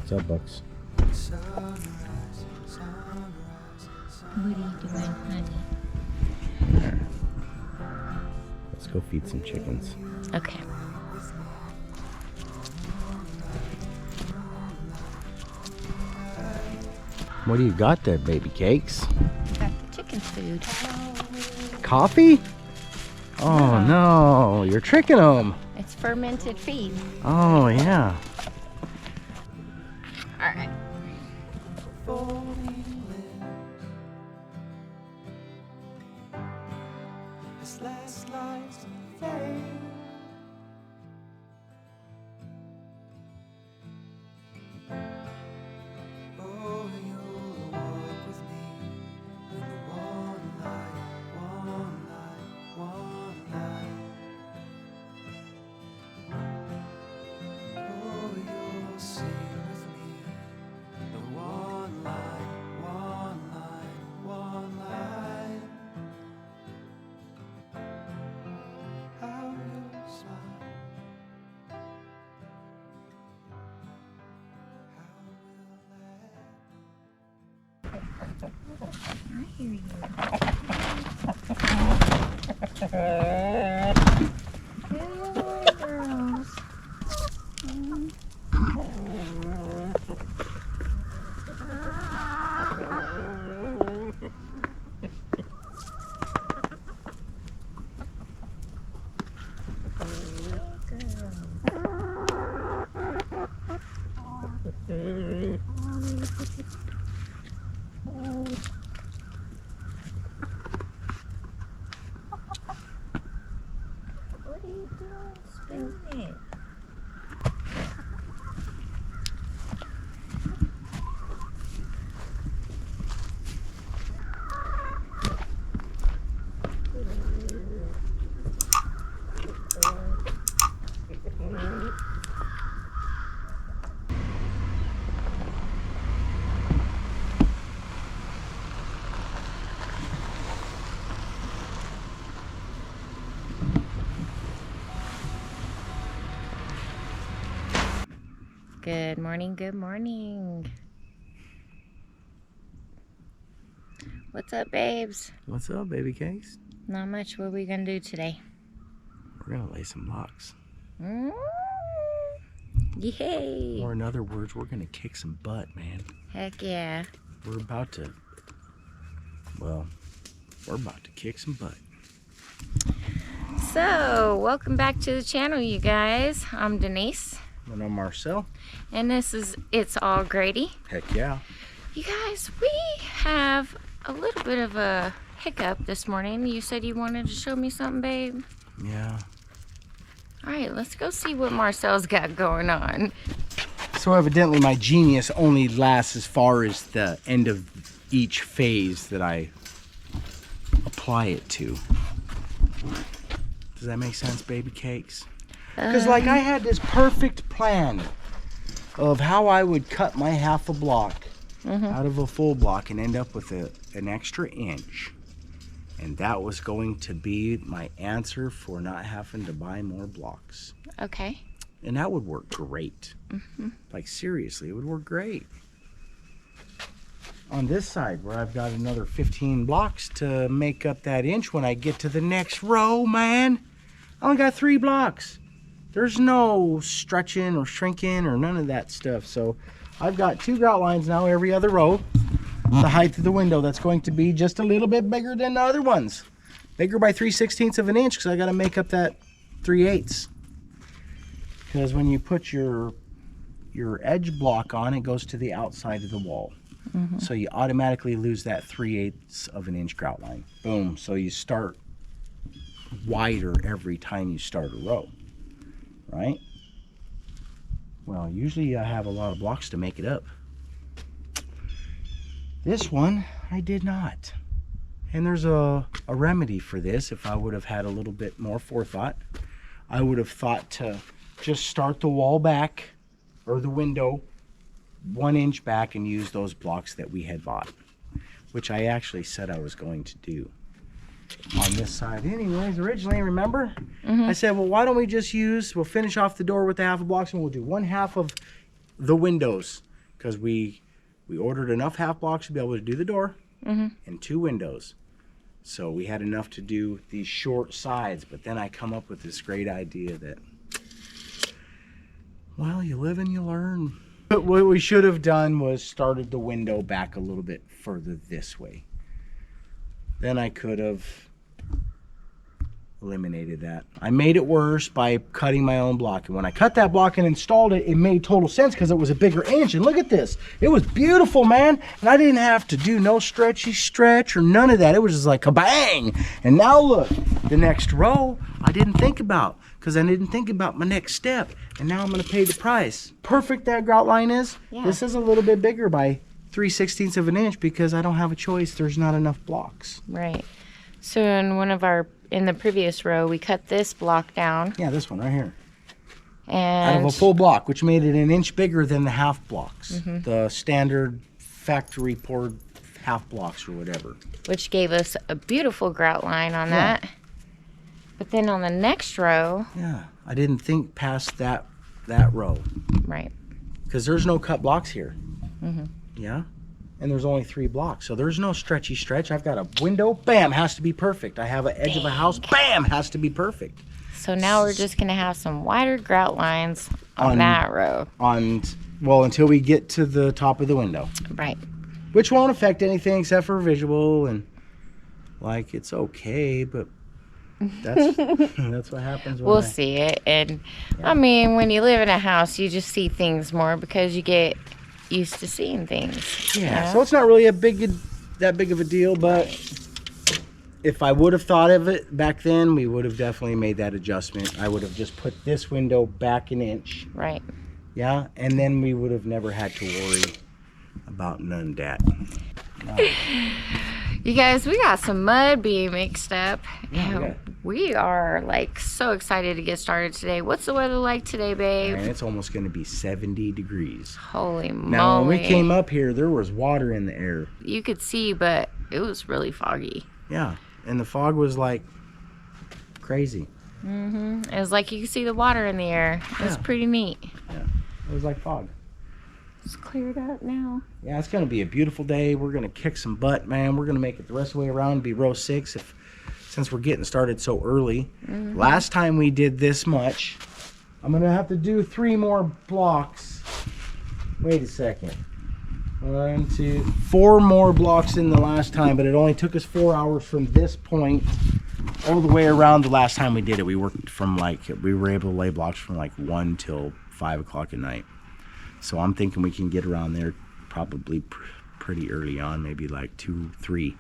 What's up, Bucks? What are you doing, honey? There. Let's go feed some chickens. Okay. What do you got there, baby cakes? Got the chicken food. Coffee? Oh no, you're tricking them. It's fermented feed. Oh yeah. All right. I hear you. Good girls. What are you doing? Spin it. Good morning, good morning. What's up, babes? What's up, baby cakes? Not much. What are we gonna do today? We're gonna lay some blocks. Yay! Or in other words, we're gonna kick some butt, man. Heck yeah. We're about to kick some butt. So, welcome back to the channel, you guys. I'm Denise. And I'm Marcel. And this is It's All Grady. Heck yeah. You guys, we have a little bit of a hiccup this morning. You said you wanted to show me something, babe? Yeah. All right, let's go see what Marcel's got going on. So evidently my genius only lasts as far as the end of each phase that I apply it to. Does that make sense, baby cakes? Because like I had this perfect plan of how I would cut my half a block out of a full block and end up with an extra inch. And that was going to be my answer for not having to buy more blocks. Okay. And that would work great. Like seriously, it would work great. On this side where I've got another 15 blocks to make up that inch when I get to the next row, man. I only got 3 blocks. There's no stretching or shrinking or none of that stuff. So I've got 2 grout lines now every other row. The height of the window, that's going to be just a little bit bigger than the other ones. Bigger by 3/16 of an inch because I got to make up that 3/8. Because when you put your edge block on, it goes to the outside of the wall. So you automatically lose that 3/8 of an inch grout line. Boom. So you start wider every time you start a row. Right? Well, usually I have a lot of blocks to make it up. This one, I did not. And there's a remedy for this. If I would have had a little bit more forethought, I would have thought to just start the wall back, or the window, 1 inch back and use those blocks that we had bought, which I actually said I was going to do on this side anyways originally, remember? I said, well, why don't we just we'll finish off the door with the half of blocks and we'll do 1/2 of the windows because we ordered enough half blocks to be able to do the door and 2 windows. So we had enough to do these short sides, but then I come up with this great idea that, well, you live and you learn. But what we should have done was started the window back a little bit further this way. Then I could have eliminated that. I made it worse by cutting my own block. And when I cut that block and installed it, it made total sense because it was a bigger inch. And look at this. It was beautiful, man. And I didn't have to do no stretchy stretch or none of that. It was just like kabang. And now look, the next row I didn't think about because I didn't think about my next step. And now I'm going to pay the price. Perfect that grout line is. Yeah. This is a little bit bigger by 3/16 of an inch because I don't have a choice. There's not enough blocks. Right. So in the previous row, we cut this block down. Yeah, this one right here. And out of a full block, which made it an inch bigger than the half blocks. The standard factory poured half blocks or whatever. Which gave us a beautiful grout line on that. But then on the next row. Yeah, I didn't think past that row. Right. Because there's no cut blocks here. Yeah. And there's only 3 blocks, so there's no stretchy stretch. I've got a window, bam, has to be perfect. I have an edge of a house, bam, has to be perfect. So now we're just gonna have some wider grout lines on that row. Well, until we get to the top of the window. Right. Which won't affect anything except for visual, and like it's okay, but that's that's what happens. We'll see it, and I mean, when you live in a house, you just see things more because you get used to seeing things. Yeah, so it's not really that big of a deal, but if I would have thought of it back then, we would have definitely made that adjustment. I would have just put this window back an inch. Right. Yeah, and then we would have never had to worry about none of that. No. You guys, we got some mud being mixed up. Yeah, we are like so excited to get started today. What's the weather like today, babe? Man, it's almost going to be 70 degrees. Holy moly. Now, when we came up here, there was water in the air. You could see, but it was really foggy. Yeah, and the fog was like crazy. It was like you could see the water in the air. It was pretty neat. Yeah, it was like fog. It's cleared up now. Yeah, it's going to be a beautiful day. We're going to kick some butt, man. We're going to make it the rest of the way around and be row 6 since we're getting started so early. Last time we did this much. I'm going to have to do 3 more blocks. Wait a second. 1, 2, 4 more blocks than the last time, but it only took us 4 hours from this point all the way around the last time we did it. We worked from we were able to lay blocks from 1 till 5 o'clock at night. So I'm thinking we can get around there probably pretty early on, maybe 2, 3.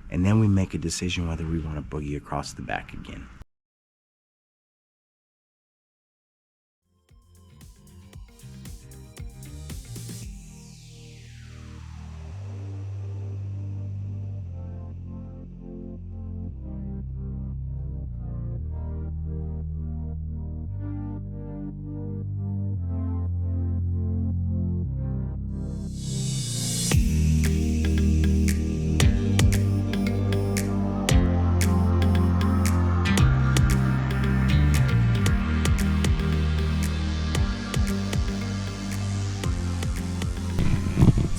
And then we make a decision whether we want to boogie across the back again.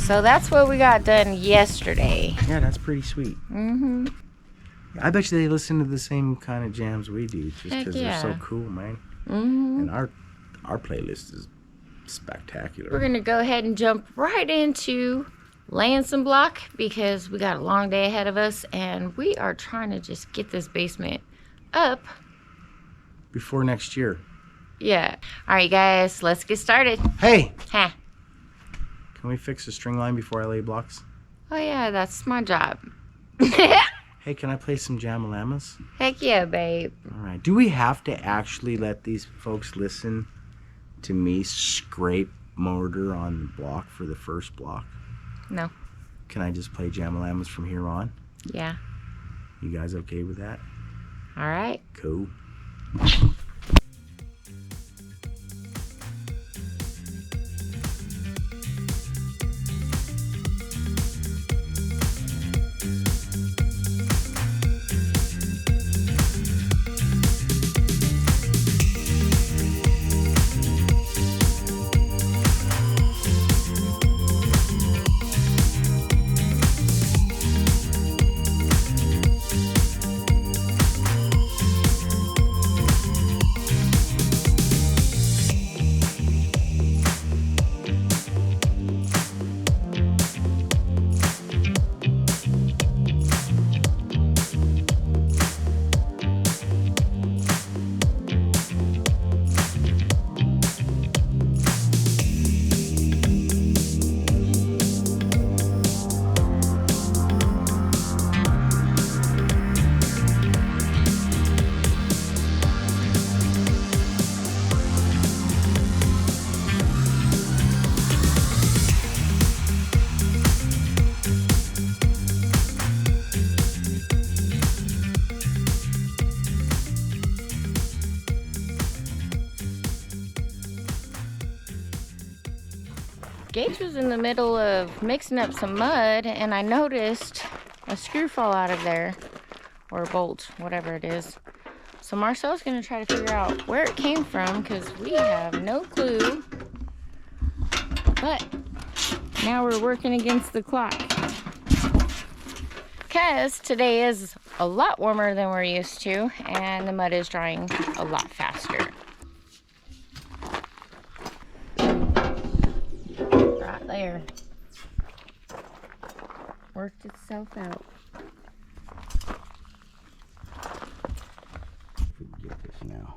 So that's what we got done yesterday. Yeah, that's pretty sweet. I bet you they listen to the same kind of jams we do, just because they're so cool, man. And our playlist is spectacular. We're gonna go ahead and jump right into laying some block because we got a long day ahead of us, and we are trying to just get this basement up before next year. Yeah. All right, guys, let's get started. Hey. Huh. Can we fix the string line before I lay blocks? Oh yeah, that's my job. Hey, can I play some Jamalamas? Heck yeah, babe. All right. Do we have to actually let these folks listen to me scrape mortar on the block for the first block? No. Can I just play Jamalamas from here on? Yeah. You guys okay with that? All right. Cool. Gage was in the middle of mixing up some mud, and I noticed a screw fall out of there, or a bolt, whatever it is. So Marcel's gonna try to figure out where it came from, because we have no clue. But now we're working against the clock, because today is a lot warmer than we're used to, and the mud is drying a lot faster. Right there. Worked itself out. We can get this now.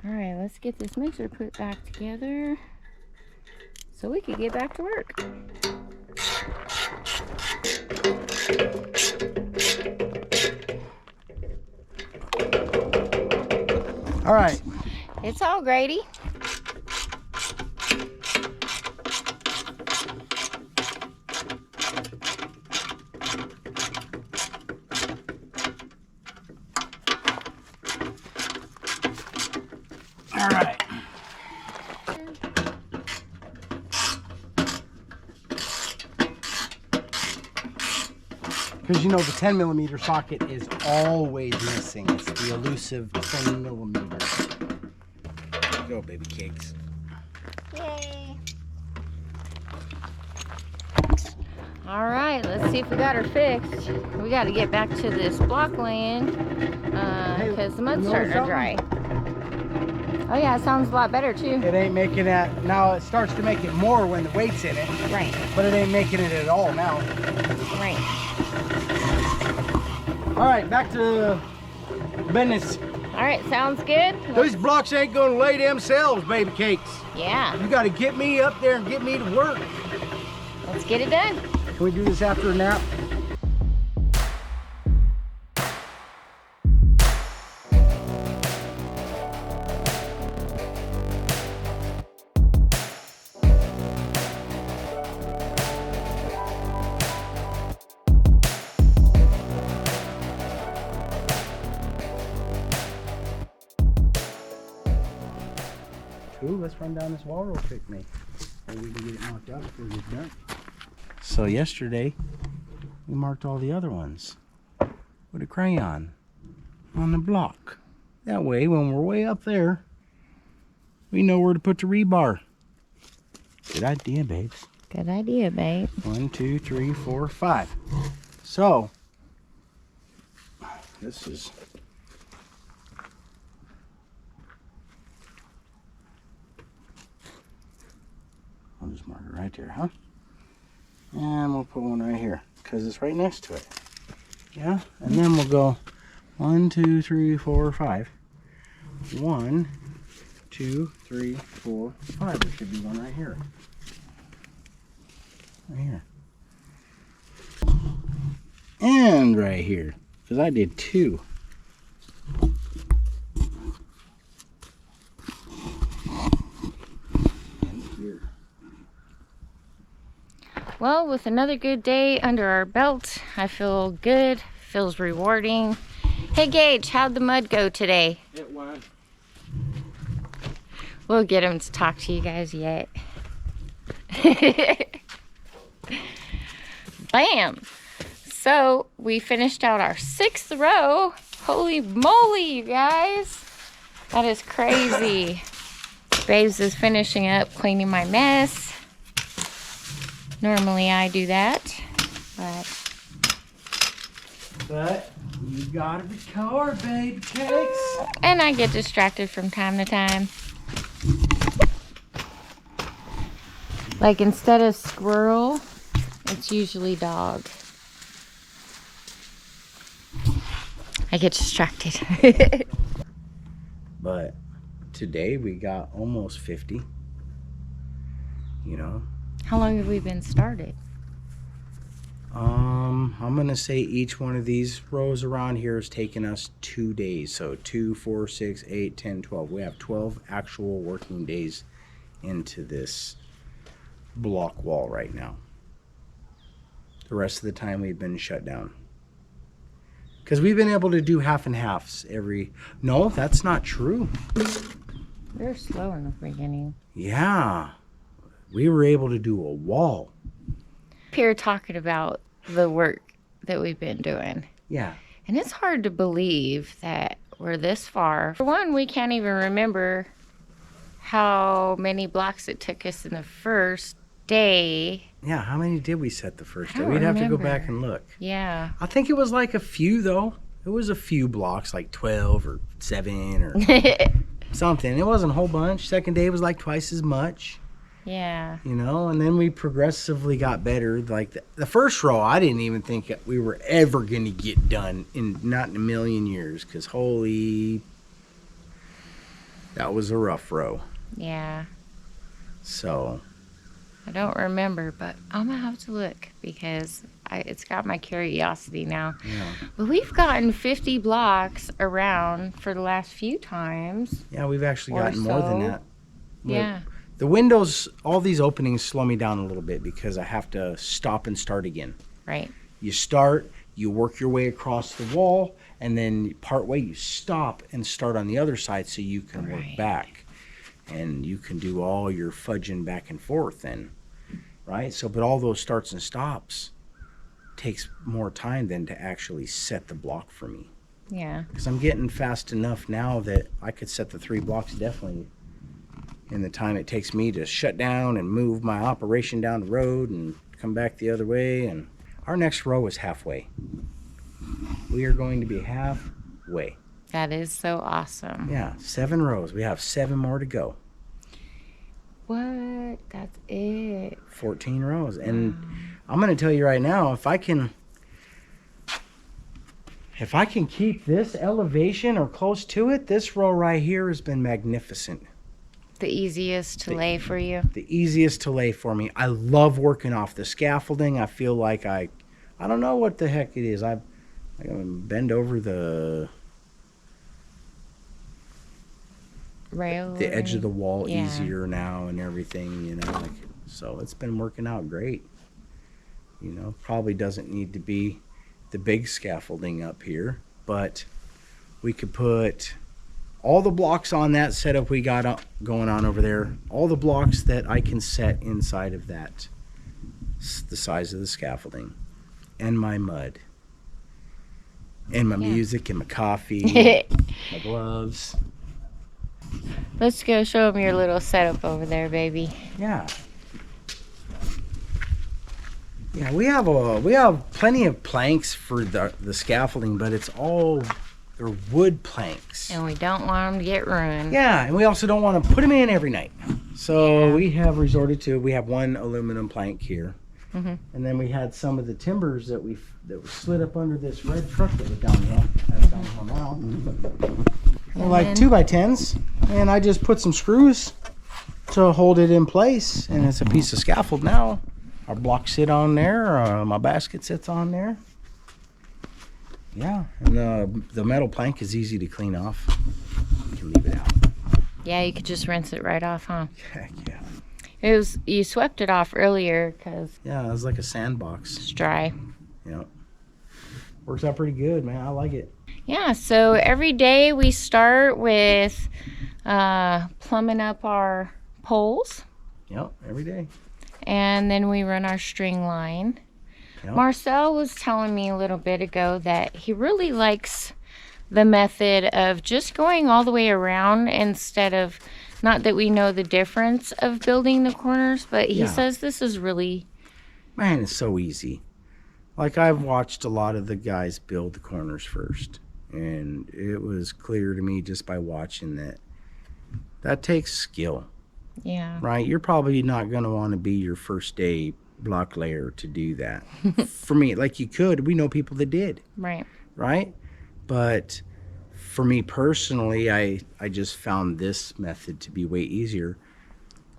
All right, let's get this mixer put back together so we can get back to work. All right. It's all Grady. All right. Because you know the 10mm socket is always missing. It's the elusive 10mm. Go, baby cakes. Yay. All right, let's see if we got her fixed. We got to get back to this block laying because the mud's starting to dry. Oh yeah, it sounds a lot better too. It ain't making that. Now it starts to make it more when the weight's in it. Right. But it ain't making it at all now. Right. All right, back to business. All right, sounds good. Those blocks ain't gonna lay themselves, baby cakes. Yeah. You gotta get me up there and get me to work. Let's get it done. Can we do this after a nap? Ooh, let's run down this wall real quick, mate. Maybe we can get it marked out before we get done. So yesterday, we marked all the other ones with a crayon on the block. That way, when we're way up there, we know where to put the rebar. Good idea, babes. Good idea, babe. 1, 2, 3, 4, 5. So, this is... I'll just mark it right there, huh? And we'll put one right here, because it's right next to it. Yeah? And then we'll go 1, 2, 3, 4, 5. 1, 2, 3, 4, 5. There should be one right here. Right here. And right here, because I did 2. Well, with another good day under our belt, I feel good, feels rewarding. Hey Gage, how'd the mud go today? It won. We'll get him to talk to you guys yet. Bam! So, we finished out our 6th row. Holy moly, you guys! That is crazy. Babes is finishing up cleaning my mess. Normally I do that, But you gotta record, baby cakes. and I get distracted from time to time. Like instead of squirrel, it's usually dog. I get distracted. But today we got almost 50. You know? How long have we been started? I'm gonna say each one of these rows around here has taken us 2 days. So 2, 4, 6, 8, 10, 12. We have 12 actual working days into this block wall right now. The rest of the time we've been shut down. Because we've been able to do half and halves every... No, that's not true. We were slow in the beginning. Yeah. we were able to do a wall. Here talking about the work that we've been doing. Yeah. And it's hard to believe that we're this far. For one, we can't even remember how many blocks it took us in the first day. Yeah, how many did we set the first I day? don't We'd have to go remember. back and look. Yeah. I think it was like a few, though. It was a few blocks, like 12 or 7 or something. It wasn't a whole bunch. Second day was like twice as much. Yeah. You know, and then we progressively got better. Like the first row, I didn't even think we were ever going to get done, not in a million years, because holy, that was a rough row. Yeah. So I don't remember, but I'm going to have to look because it's got my curiosity now. yeah, But we've gotten 50 blocks around for the last few times. yeah, we've actually Or gotten more than so. that. Yeah. The windows, all these openings slow me down a little bit because I have to stop and start again. Right. You start, you work your way across the wall, and then part way you stop and start on the other side so you can work Right. back. And you can do all your fudging back and forth then, right? So, but all those starts and stops takes more time than to actually set the block for me. Yeah. Because I'm getting fast enough now that I could set the 3 blocks definitely in the time it takes me to shut down and move my operation down the road and come back the other way. And our next row is halfway. We are going to be halfway. That is so awesome. Yeah, 7 rows. We have 7 more to go. What? That's it. 14 rows. And I'm going to tell you right now, if I can keep this elevation or close to it, this row right here has been magnificent. The easiest to lay for you. The easiest to lay for me. I love working off the scaffolding. I feel like I don't know what the heck it is. I bend over the Rail. edge of the wall Yeah. easier now and everything, you know, like, so it's been working out great. You know, probably doesn't need to be the big scaffolding up here, but we could put all the blocks on that setup we got going on over there, all the blocks that I can set inside of that, the size of the scaffolding, and my mud, and my music, and my coffee, my gloves. Let's go show them your little setup over there, baby. Yeah. Yeah, we have plenty of planks for the scaffolding, but they're wood planks. And we don't want them to get ruined. Yeah, and we also don't want to put them in every night. So we have resorted to, we have one aluminum plank here. Mm-hmm. And then we had some of the timbers that was slid up under this red truck that was down here. That's down here now. They're like 2x10s. And I just put some screws to hold it in place. And it's a piece of scaffold now. Our blocks sit on there. My basket sits on there. Yeah, and the metal plank is easy to clean off. You can leave it out. Yeah, you could just rinse it right off, huh? Heck yeah. You swept it off earlier because Yeah, it was like a sandbox. it's dry. Yeah. Works out pretty good, man. I like it. Yeah, so every day we start with plumbing up our poles, Yep, every day. and then we run our string line. Yep. Marcel was telling me a little bit ago that he really likes the method of just going all the way around instead of, not that we know the difference of building the corners, but he Yeah. says this is really, Man, it's so easy. Like, I've watched a lot of the guys build the corners first, and it was clear to me just by watching that takes skill, yeah. right? You're probably not going to want to be your first day block layer to do that. For me, like, you could. We know people that did, Right. right? But for me personally, I just found this method to be way easier.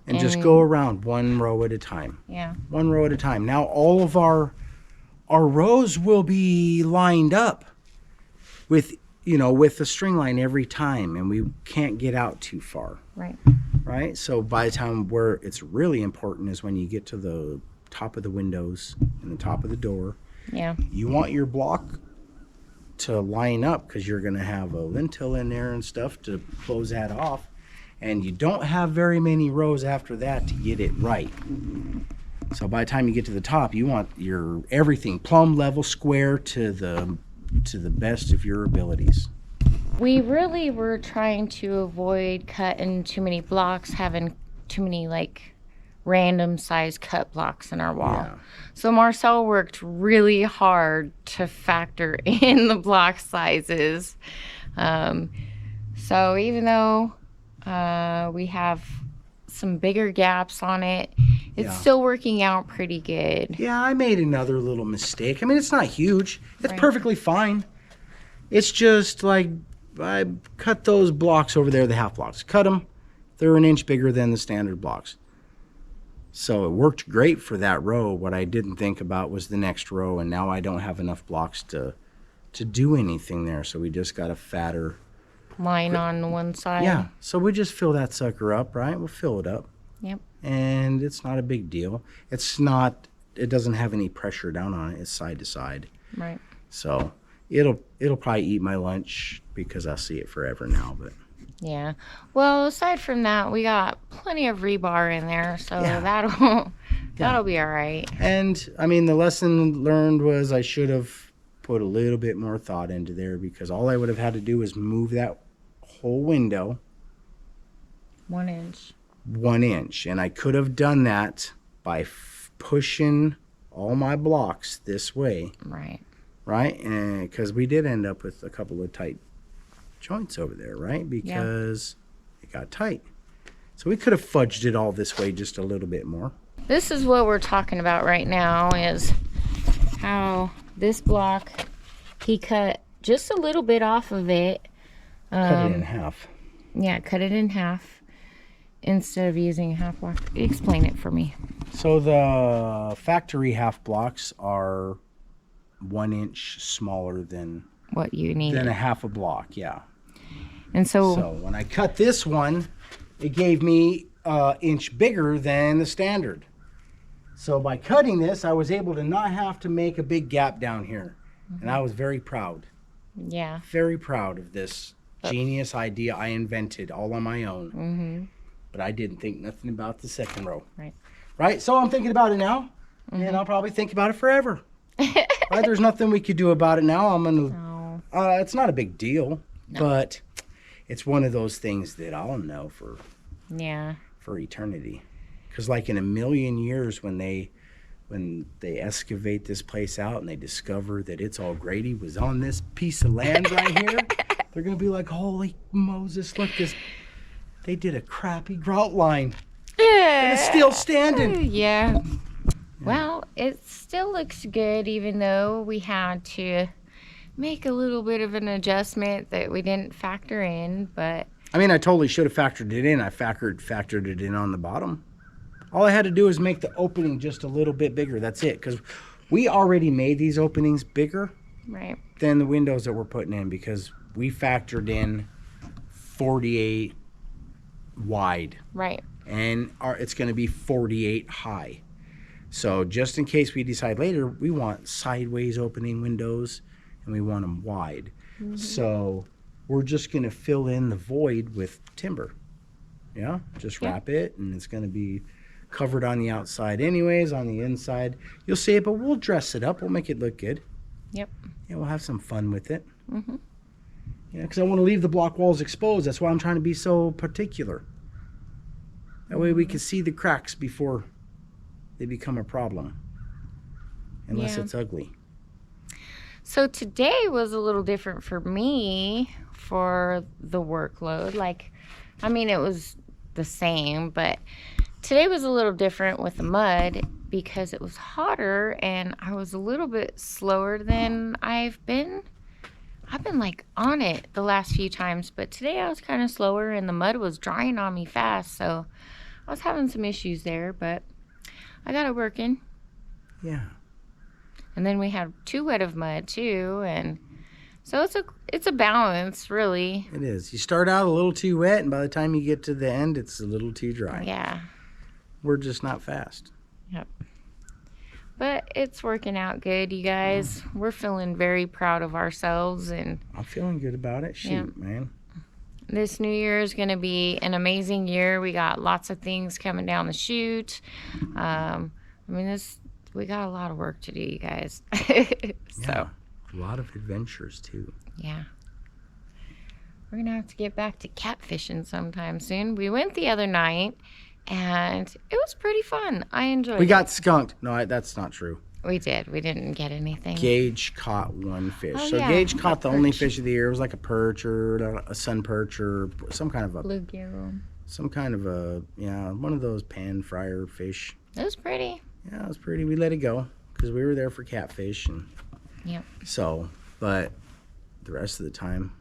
And just go around one row at a time. Yeah. One row at a time. Now all of our rows will be lined up with the string line every time, and we can't get out too far, Right. right? So by the time where it's really important is when you get to the top of the windows and the top of the door. Yeah. You want your block to line up because you're going to have a lintel in there and stuff to close that off. And you don't have very many rows after that to get it right. So by the time you get to the top, you want your everything plumb, level, square to the best of your abilities. We really were trying to avoid cutting too many blocks, having too many like random size cut blocks in our wall. Yeah. So Marcel worked really hard to factor in the block sizes. So even though we have some bigger gaps on it, it's still working out pretty good. Yeah, I made another little mistake. I mean, it's not huge. It's Right. perfectly fine. It's just like I cut those blocks over there, the half blocks. Cut them. They're an inch bigger than the standard blocks. So it worked great for that row. What I didn't think about was the next row, and now I don't have enough blocks to do anything there. So we just got a fatter Line on the one side. Yeah, so we just fill that sucker up, right? We'll fill it up. Yep. And it's not a big deal. It doesn't have any pressure down on it. It's side to side. Right. So it'll probably eat my lunch because I'll see it forever now, but Yeah. Well, aside from that, we got plenty of rebar in there, so Yeah. that'll be all right. and I mean the lesson learned was I should have put a little bit more thought into there, because all I would have had to do was move that whole window 1 inch. 1 inch, and I could have done that by pushing all my blocks this way, Right. right? And because we did end up with a couple of tight joints over there, right? Because it got tight. So we could have fudged it all this way just a little bit more. This is what we're talking about right now, is how this block, he cut just a little bit off of it. Cut it in half. Yeah, cut it in half instead of using a half block. Explain it for me. So the factory half blocks are 1 inch smaller than What you need. a half a block, yeah. And so So when I cut this one, it gave me an inch bigger than the standard. So by cutting this, I was able to not have to make a big gap down here. And I was very proud. yeah. Very proud of this genius idea I invented all on my own. Mm-hmm. But I didn't think nothing about the second row. Right. Right? So I'm thinking about it now. And I'll probably think about it forever. Right? There's nothing we could do about it now. I'm going to... No. it's not a big deal. But it's one of those things that I'll know for Yeah. eternity. Because like in a million years, when they excavate this place out and they discover that it's all Grady was on this piece of land right here, they're gonna be like, holy Moses, look, they did a crappy grout line and it's still standing. Yeah. Well, it still looks good, even though we had to make a little bit of an adjustment that we didn't factor in, but I mean, I totally should have factored it in. I factored it in on the bottom. All I had to do is make the opening just a little bit bigger. That's it. Because we already made these openings bigger right. than the windows that we're putting in, because we factored in 48 wide. Right. And it's going to be 48 high. So just in case we decide later, we want sideways opening windows and we want them wide. Mm-hmm. So we're just going to fill in the void with timber. Yeah? Just wrap it, and it's going to be covered on the outside anyways. On the inside, you'll see it, but we'll dress it up. We'll make it look good. Yep. Yeah, we'll have some fun with it. Mm-hmm. Yeah, because I want to leave the block walls exposed. That's why I'm trying to be so particular. That way we can see the cracks before they become a problem. Unless it's ugly. So today was a little different for me for the workload. Like, I mean, it was the same, but today was a little different with the mud because it was hotter and I was a little bit slower than I've been. I've been like on it the last few times, but today I was kind of slower and the mud was drying on me fast. So I was having some issues there, but I got it working. Yeah. And then we had 2 wet of mud too, and so it's a balance, really. It is. You start out a little too wet, and by the time you get to the end, it's a little too dry. Yeah. We're just not fast. Yep. But it's working out good, you guys. We're feeling very proud of ourselves, and I'm feeling good about it. Shoot, man. this new year is going to be an amazing year. We got lots of things coming down the chute. I mean, we got a lot of work to do, you guys. Yeah, a lot of adventures too. Yeah. We're going to have to get back to catfishing sometime soon. We went the other night, and it was pretty fun. I enjoyed it. We got skunked. No, that's not true. We did. We didn't get anything. Gage caught one fish. Oh, so yeah, Gage caught a the only perch. fish of the year. It was like a perch or a sun perch or some kind of a Bluegill. one of those pan fryer fish. It was pretty. Yeah, it was pretty. We let it go because we were there for catfish, and Yep. so. But the rest of the time,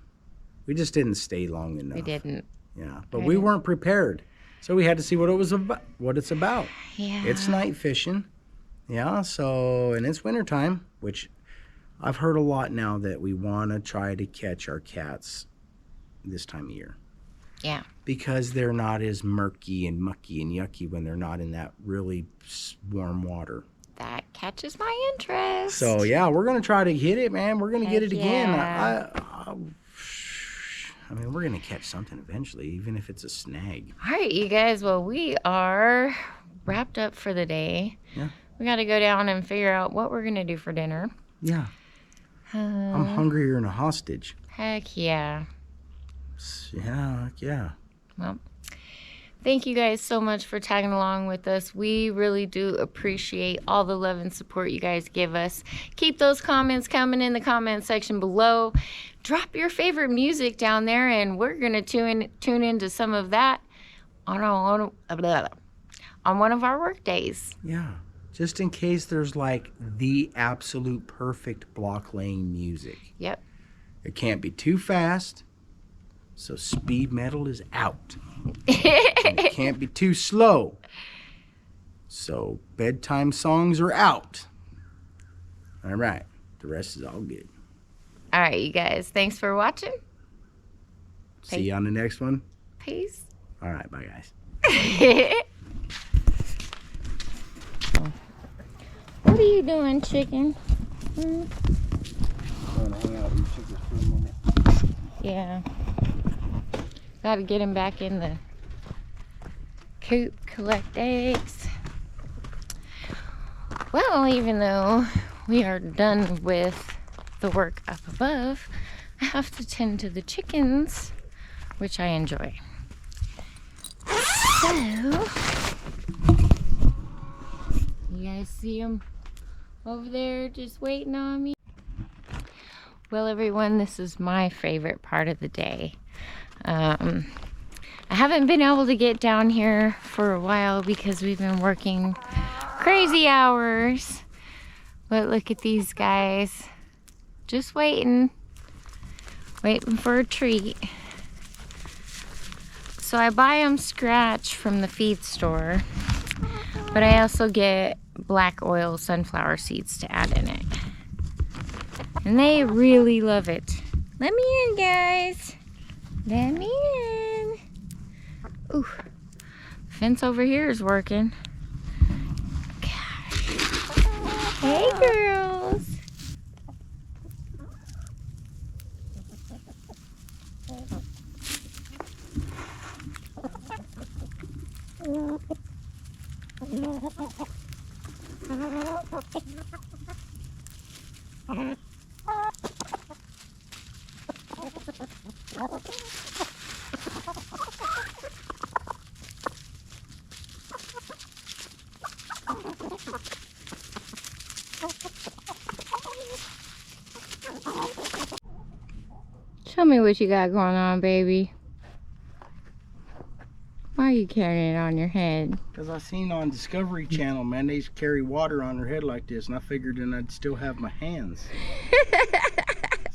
we just didn't stay long enough. We didn't. Yeah, but we weren't prepared, so we had to see what it's about. Yeah. It's night fishing. Yeah, so, and it's wintertime, which I've heard a lot now that we want to try to catch our cats this time of year. Yeah. Because they're not as murky and mucky and yucky when they're not in that really warm water. That catches my interest. So, yeah, we're going to try to hit it, man. We're going to get it again. Yeah. I mean, we're going to catch something eventually, even if it's a snag. All right, you guys. Well, we are wrapped up for the day. Yeah. We got to go down and figure out what we're going to do for dinner. Yeah. I'm hungrier than a hostage. Heck yeah. Yeah. Well, thank you guys so much for tagging along with us. We really do appreciate all the love and support you guys give us. Keep those comments coming in the comment section below. Drop your favorite music down there, and we're going to tune into some of that on one of our work days. Yeah. Just in case there's like the absolute perfect block laying music. Yep. It can't be too fast, so speed metal is out. And it can't be too slow, so bedtime songs are out. All right. The rest is all good. All right, you guys. Thanks for watching. See you on the next one. Peace. All right. Bye, guys. What are you doing, chicken? I'm going to hang out with your chickens for a moment. Yeah. Got to get him back in the coop, collect eggs. Well, even though we are done with the work up above, I have to tend to the chickens, which I enjoy. So, you guys see them over there just waiting on me? Well, everyone, this is my favorite part of the day. I haven't been able to get down here for a while because we've been working crazy hours. But look at these guys. Just waiting for a treat. So I buy them scratch from the feed store, but I also get black oil sunflower seeds to add in it. And they really love it. Let me in, guys. Let me in. Ooh, the fence over here is working. Gosh. Hey, girls. Show me what you got going on, baby. Why are you carrying it on your head? Because I seen on Discovery Channel, man, they carry water on their head like this, and I figured then I'd still have my hands.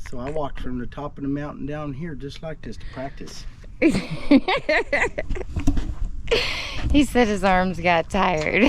So I walked from the top of the mountain down here just like this to practice. He said his arms got tired.